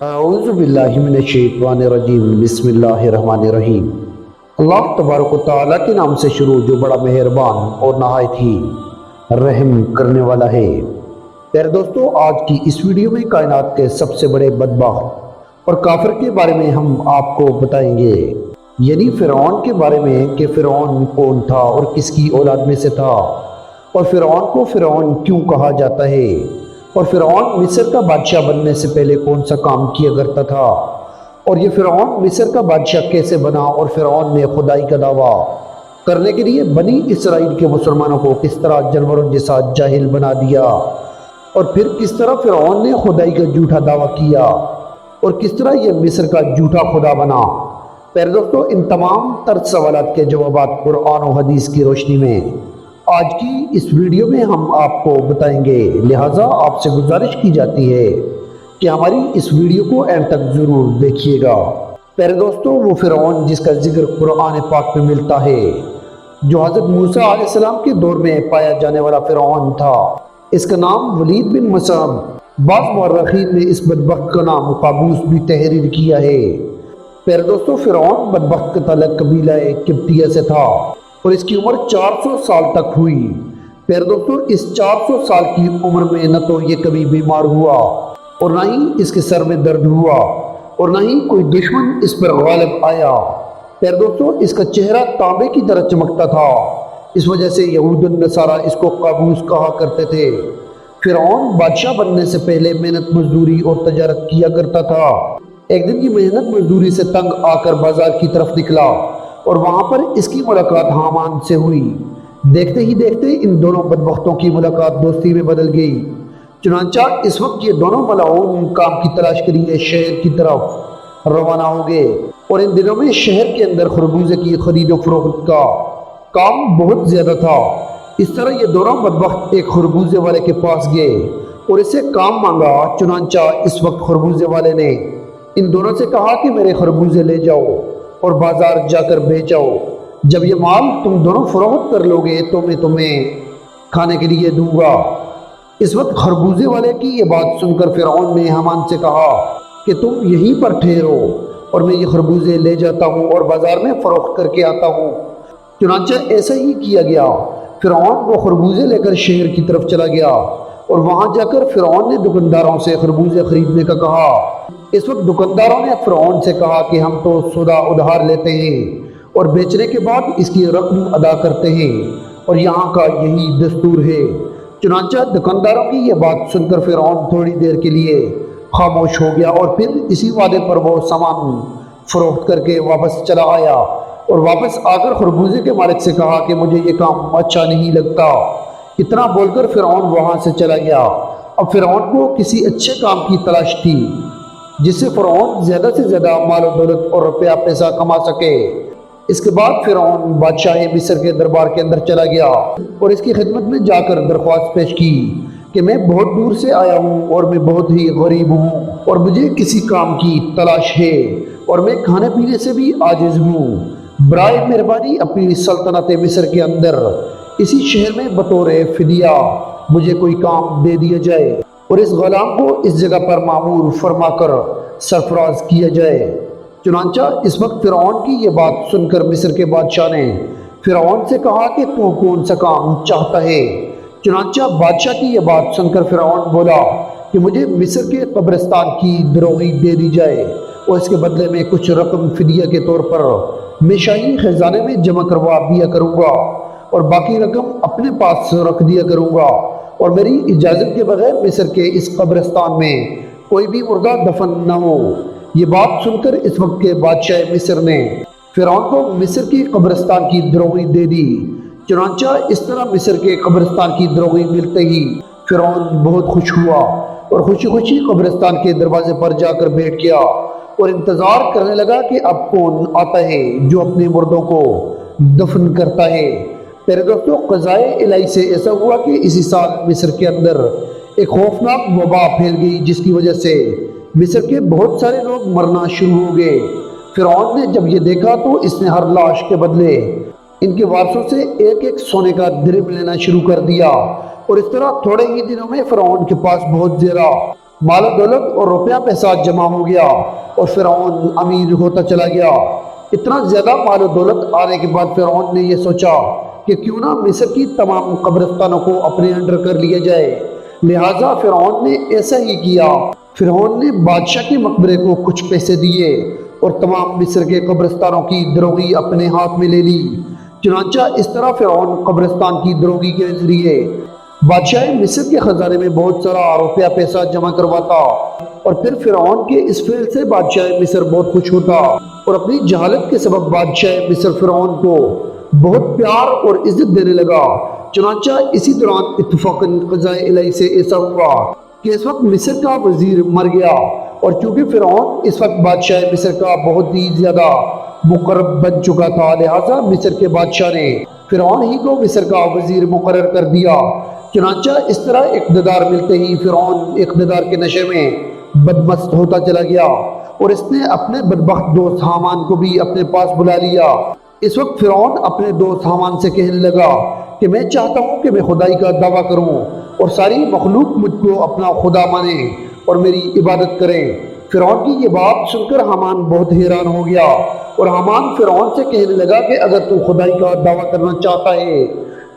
اعوذ باللہ من الشیطان الرجیم بسم اللہ الرحمن الرحیم۔ اللہ تبارک و تعالیٰ کے نام سے شروع جو بڑا مہربان اور نہایت ہی رحم کرنے والا ہے۔ پیارے دوستو، آج کی اس ویڈیو میں کائنات کے سب سے بڑے بدبخت اور کافر کے بارے میں ہم آپ کو بتائیں گے، یعنی فرعون کے بارے میں کہ فرعون کون تھا اور کس کی اولاد میں سے تھا، اور فرعون کو فرعون کیوں کہا جاتا ہے، اور فرعون مصر کا بادشاہ بننے سے پہلے کون سا کام کیا کرتا تھا، اور یہ فرعون مصر کا بادشاہ کیسے بنا، اور فرعون نے خدائی کا دعویٰ کرنے کے لیے بنی اسرائیل کے مسلمانوں کو کس طرح جانوروں جیسا جاہل بنا دیا، اور پھر کس طرح فرعون نے خدائی کا جھوٹا دعویٰ کیا، اور کس طرح یہ مصر کا جھوٹا خدا بنا۔ پیارے دوستو، ان تمام تر سوالات کے جوابات قرآن و حدیث کی روشنی میں آج کی اس ویڈیو میں ہم آپ کو بتائیں گے، لہٰذا آپ سے گزارش کی جاتی ہے کہ ہماری اس ویڈیو کو اینڈ تک ضرور دیکھیے گا۔ پیارے دوستو، وہ فرعون جس کا ذکر قرآن پاک میں ملتا ہے، جو حضرت موسیٰ علیہ السلام کے دور میں پایا جانے والا فرعون تھا، اس کا نام ولید بن مسعب، بعض مورخین نے اس بدبخت کا نام قابوس بھی تحریر کیا ہے۔ پیارے دوستو، فرعون بدبخت کا تعلق قبیلہ قبطیہ سے تھا اور اس کی عمر 400 سال تک ہوئی۔ پیارے دوستو، اس 400 سال کی عمر میں نہ تو یہ کبھی بیمار ہوا اور نہ ہی اس کے سر میں درد ہوا اور نہ ہی کوئی دشمن اس پر غالب آیا۔ پیارے دوستو، اس کا چہرہ تانبے کی طرح چمکتا تھا، اس وجہ سے یہود النصارہ اس کو قابوس کہا کرتے تھے۔ فرعون بادشاہ بننے سے پہلے محنت مزدوری اور تجارت کیا کرتا تھا۔ ایک دن یہ محنت مزدوری سے تنگ آ کر بازار کی طرف نکلا اور وہاں پر اس کی ملاقات حامان سے ہوئی۔ دیکھتے ہی دیکھتے ان دونوں بدبختوں کی ملاقات دوستی میں بدل گئی۔ چنانچہ اس وقت یہ دونوں ملعون کام کی تلاش کے لیے شہر کی طرف روانہ ہو گئے، اور ان دنوں میں شہر کے اندر خربوزے کی خرید و فروخت کا کام بہت زیادہ تھا۔ اس طرح یہ دونوں بدبخت ایک خربوزے والے کے پاس گئے اور اسے کام مانگا۔ چنانچہ اس وقت خربوزے والے نے ان دونوں سے کہا کہ میرے خربوزے لے جاؤ اور بازار جا کر بیچو۔ جب یہ مال تم دونوں فروخت کر لو گے تو میں تمہیں کھانے کے لیے دوں گا۔ اس وقت خربوزے والے کی یہ بات سن کر فرعون نے حامان سے کہا کہ تم یہیں پر ٹھہرو اور میں یہ خربوزے لے جاتا ہوں اور بازار میں فروخت کر کے آتا ہوں۔ چنانچہ ایسا ہی کیا گیا۔ فرعون وہ خربوزے لے کر شہر کی طرف چلا گیا اور وہاں جا کر فرعون نے دکانداروں سے خربوزے خریدنے کا کہا۔ اس وقت دکانداروں نے فرعون سے کہا کہ ہم تو سودا ادھار لیتے ہیں اور بیچنے کے بعد اس کی رقم ادا کرتے ہیں، اور یہاں کا یہی دستور ہے۔ چنانچہ دکانداروں کی یہ بات سن کر فرعون تھوڑی دیر کے لیے خاموش ہو گیا اور پھر اسی وعدے پر وہ سامان فروخت کر کے واپس چلا آیا، اور واپس آ کر خربوزے کے مالک سے کہا کہ مجھے یہ کام اچھا نہیں لگتا۔ اتنا بول کر فرعون وہاں سے چلا گیا۔ اب فرعون کو کسی اچھے کام کی تلاش تھی جس سے فرعون زیادہ سے زیادہ مال و دولت اور روپیہ پیسہ کما سکے۔ اس کے بعد فرعون بادشاہ مصر کے دربار کے اندر چلا گیا اور اس کی خدمت میں جا کر درخواست پیش کی کہ میں بہت دور سے آیا ہوں اور میں بہت ہی غریب ہوں اور مجھے کسی کام کی تلاش ہے اور میں کھانے پینے سے بھی عاجز ہوں۔ برائے مہربانی اپنی سلطنت مصر کے اندر اسی شہر میں بطور فدیہ مجھے کوئی کام دے دیا جائے اور اس غلام کو اس جگہ پر مامور فرما کر سرفراز کیا جائے۔ چنانچہ اس وقت فرعون کی یہ بات سن کر مصر کے بادشاہ نے فرعون سے کہا کہ تو کون سا کام چاہتا ہے۔ چنانچہ بادشاہ کی یہ بات سن کر فرعون بولا کہ مجھے مصر کے قبرستان کی دروغی دے دی جائے اور اس کے بدلے میں کچھ رقم فدیہ کے طور پر میں شاہی خزانے میں جمع کروا دیا کروں گا اور باقی رقم اپنے پاس رکھ دیا کروں گا، اور میری اجازت کے بغیر مصر کے اس قبرستان میں کوئی بھی مردہ دفن نہ ہو۔ یہ بات سن کر اس وقت کے بادشاہ مصر نے فرعون کو مصر کی قبرستان کی دروغی دے دی۔ چنانچہ اس طرح مصر کے قبرستان کی دروغی ملتے ہی فرعون بہت خوش ہوا اور خوشی خوشی قبرستان کے دروازے پر جا کر بیٹھ گیا اور انتظار کرنے لگا کہ اب کون آتا ہے جو اپنے مردوں کو دفن کرتا ہے۔ پیارے دوستو، قضائے الہی سے ایسا ہوا کہ اسی سال مصر کے اندر ایک خوفناک وبا پھیل گئی، جس کی وجہ سے مصر کے بہت سارے لوگ مرنا شروع ہو گئے۔ فرعون نے جب یہ دیکھا تو اس نے ہر لاش کے بدلے ان کے وارثوں سے ایک ایک سونے کا درہم لینا شروع کر دیا، اور اس طرح تھوڑے ہی دنوں میں فرعون کے پاس بہت زیادہ مال و دولت اور روپیہ پیسہ جمع ہو گیا اور فرعون امیر ہوتا چلا گیا۔ اتنا زیادہ مال و دولت آنے کے بعد فرعون نے یہ سوچا کہ کیوں نہ مصر کی تمام قبرستانوں کو اپنے انڈر کر لیا جائے، لہٰذا فرعون نے ایسا ہی کیا۔ فرعون نے بادشاہ کے مقبرے کو کچھ پیسے دیے اور تمام مصر کے قبرستانوں کی دروگی اپنے ہاتھ میں لے لی۔ چنانچہ اس طرح فرعون قبرستان کی دروگی کے ذریعے بادشاہ مصر کے خزانے میں بہت سارا روپیہ پیسہ جمع کرواتا، اور پھر فرعون کے اس فعل سے بادشاہ مصر بہت خوش ہوتا اور اپنی جہالت کے سبب بادشاہ مصر فرعون کو بہت پیار اور عزت دینے لگا۔ چنانچہ اسی دوران اتفاقاً قضائے الہی سے ایسا ہوا کہ اس وقت مصر کا وزیر مر گیا، اور چونکہ فرعون اس وقت بادشاہ مصر کا بہت ہی زیادہ مقرب بن چکا تھا، لہٰذا مصر کے بادشاہ نے فرعون ہی کو مصر کا وزیر مقرر کر دیا۔ چنانچہ اس طرح اقتدار ملتے ہی فرعون اقتدار کے نشے میں بدمست ہوتا چلا گیا، اور اس نے اپنے بدبخت دوست حامان کو بھی اپنے پاس بلا لیا۔ اس وقت فرعون اپنے دوست حامان سے کہنے لگا کہ میں چاہتا ہوں کہ میں خدائی کا دعویٰ کروں اور ساری مخلوق مجھ کو اپنا خدا مانے اور میری عبادت کرے۔ فرعون کی یہ بات سن کر حامان بہت حیران ہو گیا، اور حامان فرعون سے کہنے لگا کہ اگر تو خدائی کا دعویٰ کرنا چاہتا ہے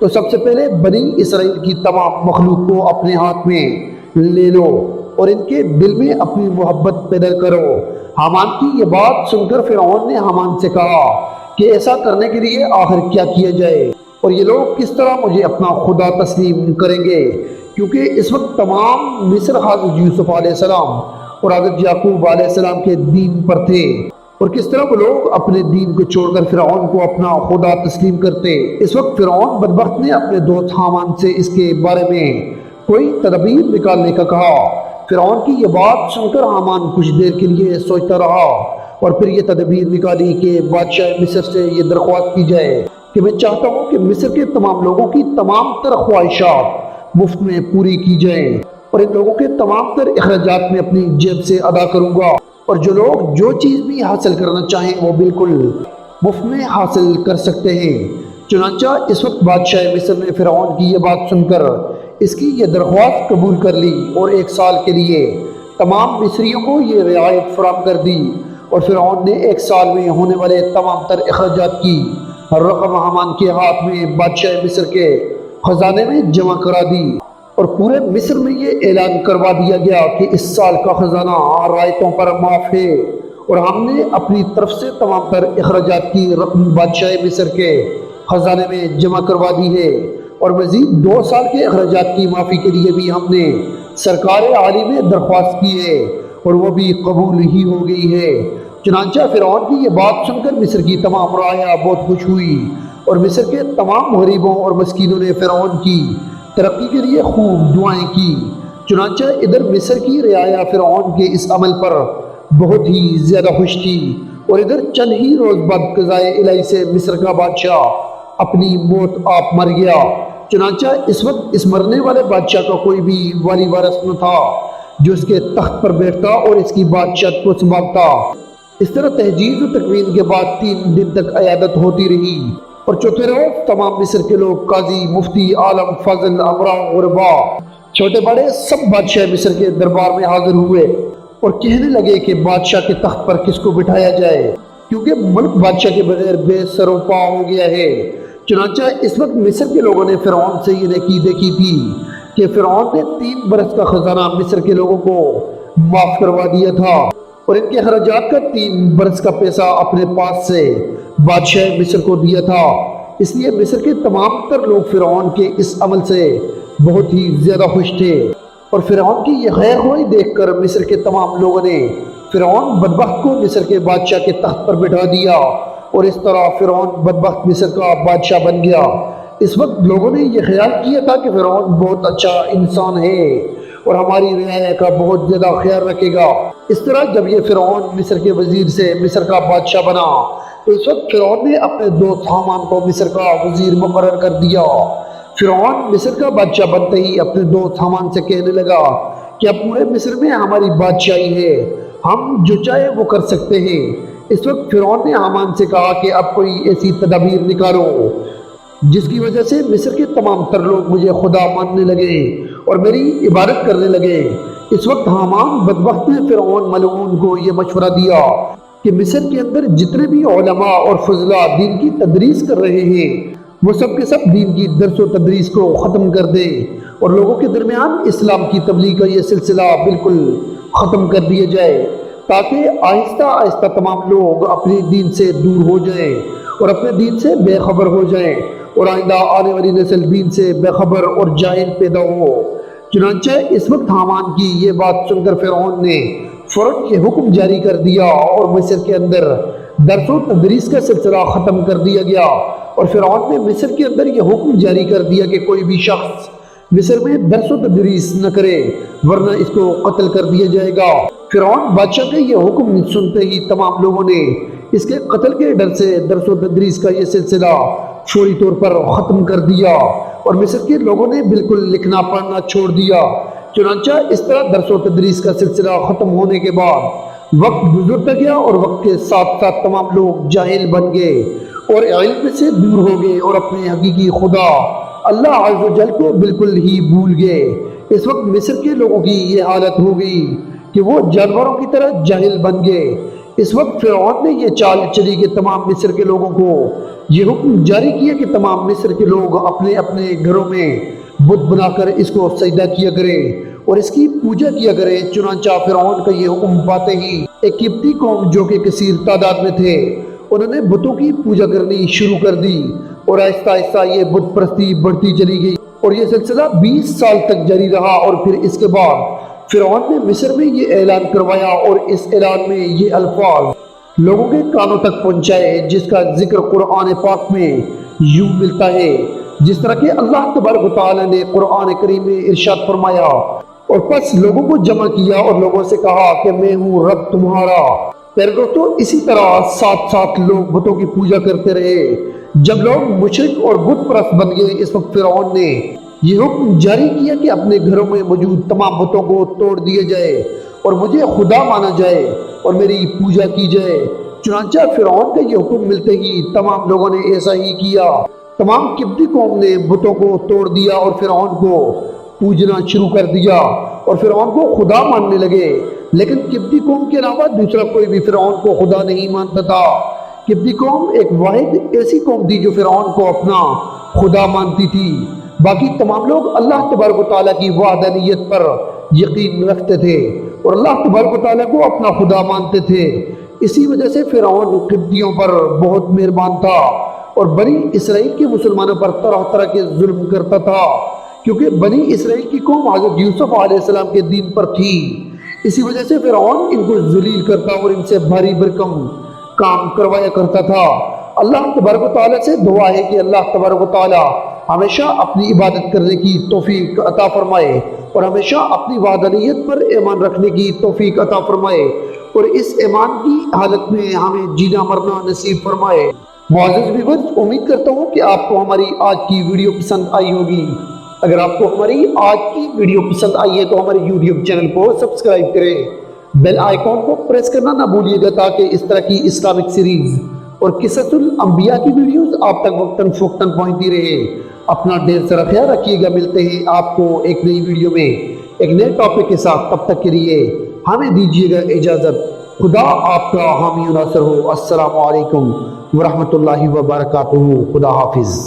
تو سب سے پہلے بنی اسرائیل کی تمام مخلوق کو اپنے ہاتھ میں لے لو اور ان کے دل میں اپنی محبت پیدا کرو۔ حامان کی یہ بات سن کر فرعون نے حامان سے کہا کہ ایسا کرنے کے لیے آخر کیا کیا جائے، اور یہ لوگ کس طرح مجھے اپنا خدا تسلیم کریں گے، کیونکہ اس وقت تمام مصر حضرت یوسف علیہ السلام اور حضرت یعقوب علیہ السلام کے دین پر تھے، اور کس طرح وہ لوگ اپنے دین کو چھوڑ کر فرعون کو اپنا خدا تسلیم کرتے۔ اس وقت فرعون بدبخت نے اپنے دوست حامان سے اس کے بارے میں کوئی تدبیر نکالنے کا کہا۔ فرعون کی یہ بات سن کر حامان کچھ دیر کے لیے سوچتا رہا، اور پھر یہ تدبیر نکالی کہ بادشاہ مصر سے یہ درخواست کی جائے کہ میں چاہتا ہوں کہ مصر کے تمام لوگوں کی تمام تر خواہشات مفت میں پوری کی جائیں، اور ان لوگوں کے تمام تر اخراجات میں اپنی جیب سے ادا کروں گا، اور جو لوگ جو چیز بھی حاصل کرنا چاہیں وہ بالکل مفت میں حاصل کر سکتے ہیں۔ چنانچہ اس وقت بادشاہ مصر نے فرعون کی یہ بات سن کر اس کی یہ درخواست قبول کر لی، اور 1 سال کے لیے تمام مصریوں کو یہ رعایت فراہم کر دی، اور فرعون نے 1 سال میں ہونے والے تمام تر اخراجات کی رقم حامان کے ہاتھ میں بادشاہ مصر کے خزانے میں جمع کرا دی، اور پورے مصر میں یہ اعلان کروا دیا گیا کہ اس سال کا خزانہ رعایتوں پر معاف ہے، اور ہم نے اپنی طرف سے تمام تر اخراجات کی رقم بادشاہ مصر کے خزانے میں جمع کروا دی ہے، اور مزید 2 سال کے اخراجات کی معافی کے لیے بھی ہم نے سرکار عالی میں درخواست کی ہے، اور وہ بھی قبول ہی ہو گئی ہے۔ چنانچہ فرعون کی یہ بات سن کر مصر کی تمام رعایا بہت خوش ہوئی، اور مصر کے تمام غریبوں اور مسکینوں نے فرعون کی ترقی کے لیے خوب دعائیں کی۔ چنانچہ ادھر مصر کی رعایا فرعون کے اس عمل پر بہت ہی زیادہ خوش تھی، اور ادھر چند ہی روز بعد قضائے الہی سے مصر کا بادشاہ اپنی موت آپ مر گیا۔ چنانچہ اس وقت اس مرنے والے بادشاہ کا کوئی بھی والی وارث نہ تھا جو اس کے تخت پر بیٹھتا اور اس کی بادشاہت کو سنبھالتا۔ اس طرح تہجید و تکوین کے بعد 3 دن تک عیادت ہوتی رہی، اور چوتھے روز تمام مصر کے لوگ قاضی، مفتی، عالم، فاضل، امراء، غربا، چھوٹے بڑے سب بادشاہ مصر کے دربار میں حاضر ہوئے اور کہنے لگے کہ بادشاہ کے تخت پر کس کو بٹھایا جائے، کیونکہ ملک بادشاہ کے بغیر بے سر و پا ہو گیا ہے۔ چنانچہ اس وقت مصر کے لوگوں نے فرعون سے یہ نیکی دیکھی تھی کہ فرعون نے 3 برس کا خزانہ مصر کے لوگوں کو معاف کروا دیا تھا، اور ان کے خراجات کا 3 برس کا پیسہ اپنے پاس سے بادشاہ مصر کو دیا تھا۔ اس لیے مصر کے تمام تر لوگ فرعون کے اس عمل سے بہت ہی زیادہ خوش تھے، اور فرعون کی یہ خیر خواہی دیکھ کر مصر کے تمام لوگوں نے فرعون بدبخت کو مصر کے بادشاہ کے تخت پر بٹھا دیا، اور اس طرح فرعون بدبخت مصر کا بادشاہ بن گیا۔ اس وقت لوگوں نے یہ خیال کیا تھا کہ فرعون بہت اچھا انسان ہے اور ہماری رعایا کا بہت زیادہ خیال رکھے گا۔ اس طرح جب یہ فرعون مصر کے وزیر سے مصر کا بادشاہ بنا تو اس وقت فرعون نے اپنے دوست حامان کو مصر کا وزیر مقرر کر دیا۔ فرعون مصر کا بادشاہ بنتے ہی اپنے دوست حامان سے کہنے لگا کہ اب پورے مصر میں ہماری بادشاہی ہے، ہم جو چاہے وہ کر سکتے ہیں۔ اس وقت فرعون نے حامان سے کہا کہ اب کوئی ایسی تدابیر نکالو جس کی وجہ سے مصر کے تمام تر لوگ مجھے خدا ماننے لگے اور میری عبادت کرنے لگے۔ اس وقت حامان بدبخت نے فرعون ملعون کو یہ مشورہ دیا کہ مصر کے اندر جتنے بھی علماء اور فضلاء دین کی تدریس کر رہے ہیں وہ سب کے سب دین کی درس و تدریس کو ختم کر دے اور لوگوں کے درمیان اسلام کی تبلیغ کا یہ سلسلہ بالکل ختم کر دیا جائے، تاکہ آہستہ آہستہ تمام لوگ اپنے دین سے دور ہو جائیں اور اپنے دین سے بے خبر ہو جائیں اور آئندہ آنے والی نسل دین سے بے خبر اور جاہل پیدا ہو۔ چنانچہ اس وقت حامان کی یہ بات سن کر فرعون نے فوراً یہ حکم جاری کر دیا اور مصر کے اندر درس و تدریس کا سلسلہ ختم کر دیا گیا، اور فرعون نے مصر کے اندر یہ حکم جاری کر دیا کہ کوئی بھی شخص مصر میں درس و تدریس نہ کرے ورنہ اس کو قتل کر دیا جائے گا۔ فرعون بادشاہ کا یہ حکم سنتے ہی تمام لوگوں نے اس کے قتل کے ڈر سے درس و تدریس کا یہ سلسلہ فوری طور پر ختم کر دیا اور مصر کے لوگوں نے بالکل لکھنا پڑھنا چھوڑ دیا۔ چنانچہ اس طرح درس و تدریس کا سلسلہ ختم ہونے کے بعد وقت گزرتا گیا اور وقت کے ساتھ ساتھ تمام لوگ جاہل بن گئے اور علم سے دور ہو گئے اور اپنے حقیقی خدا اللہ عز و جل کو بالکل ہی بھول گئے۔ اس وقت مصر کے لوگوں کی یہ حالت ہو گئی کہ وہ جانوروں کی طرح جاہل بن گئے۔ اس وقت فرعون نے یہ چال چلی کہ تمام مصر کے لوگوں کو یہ حکم جاری کیا کہ تمام مصر کے لوگ اپنے اپنے گھروں میں بت بنا کر اس کو سجدہ کیا کریں اور اس کی پوجا کیا کریں۔ چنانچہ فرعون کا یہ حکم پاتے ہی ایک قبطی قوم جو کہ کثیر تعداد میں تھے انہوں نے بتوں کی پوجا کرنی شروع کر دی اور آہستہ آہستہ یہ بت پرستی بڑھتی چلی گئی اور یہ سلسلہ 20 سال تک جاری رہا۔ اور پھر اس کے بعد فرعون نے مصر میں یہ اعلان کروایا اور اس اعلان میں یہ الفاظ لوگوں کے کانوں تک پہنچائے جس کا ذکر قرآن پاک میں یوں ملتا ہے جس طرح کہ اللہ تبارک و تعالی نے قرآن کریم میں ارشاد فرمایا، اور پس لوگوں کو جمع کیا اور لوگوں سے کہا کہ میں ہوں رب تمہارا۔ پھر تو اسی طرح ساتھ ساتھ لوگ بتوں کی پوجا کرتے رہے۔ جب لوگ مشرک اور بت پرست بن گئے اس وقت فرعون نے یہ حکم جاری کیا کہ اپنے گھروں میں موجود تمام بتوں کو توڑ دیا جائے اور مجھے خدا مانا جائے اور میری پوجا کی جائے۔ چنانچہ فرعون کا یہ حکم ملتے ہی تمام لوگوں نے ایسا ہی کیا۔ تمام قبطی قوم نے بتوں کو توڑ دیا اور فرعون کو پوجنا شروع کر دیا اور فرعون کو خدا ماننے لگے، لیکن قبطی قوم کے علاوہ دوسرا کوئی بھی فرعون کو خدا نہیں مانتا تھا۔ قبطی قوم ایک واحد ایسی قوم تھی جو فرعون کو اپنا خدا مانتی تھی، باقی تمام لوگ اللہ تبارک و تعالیٰ کی وحدانیت پر یقین رکھتے تھے اور اللہ تبارک و تعالیٰ کو اپنا خدا مانتے تھے۔ اسی وجہ سے فرعون قبطیوں پر بہت مہربان تھا اور بنی اسرائیل کے مسلمانوں پر طرح طرح کے ظلم کرتا تھا، کیونکہ بنی اسرائیل کی قوم حضرت یوسف علیہ السلام کے دین پر تھی۔ اسی وجہ سے فرعون ان کو ذلیل کرتا اور ان سے بھاری بھرکم کام کروایا کرتا تھا۔ اللہ تبارک و تعالیٰ سے دعا ہے کہ اللہ تبارک و تعالیٰ ہمیشہ اپنی عبادت کرنے کی توفیق عطا فرمائے اور ہمیشہ اپنی وحدانیت پر ایمان رکھنے کی توفیق عطا فرمائے اور اس ایمان کی حالت میں ہمیں جینا مرنا نصیب فرمائے۔ معزز ویورز، امید کرتا ہوں کہ آپ کو ہماری آج کی ویڈیو پسند آئی ہوگی۔ اگر آپ کو ہماری آج کی ویڈیو پسند آئی ہے تو ہمارے یوٹیوب چینل کو سبسکرائب کریں، بیل آئیکن کو پریس کرنا نہ بھولیے گا تاکہ اس طرح کی اسلامک سیریز اور قصص الانبیاء کی ویڈیوز آپ تک وقتاً فوقتاً پہنچتی رہے۔ اپنا ڈھیر سارا خیال رکھیے گا۔ ملتے ہیں آپ کو ایک نئی ویڈیو میں ایک نئے ٹاپک کے ساتھ، تب تک کے لیے ہمیں دیجیے گا اجازت۔ خدا آپ کا حامی و ناصر ہو۔ السلام علیکم ورحمۃ اللہ وبرکاتہ۔ خدا حافظ۔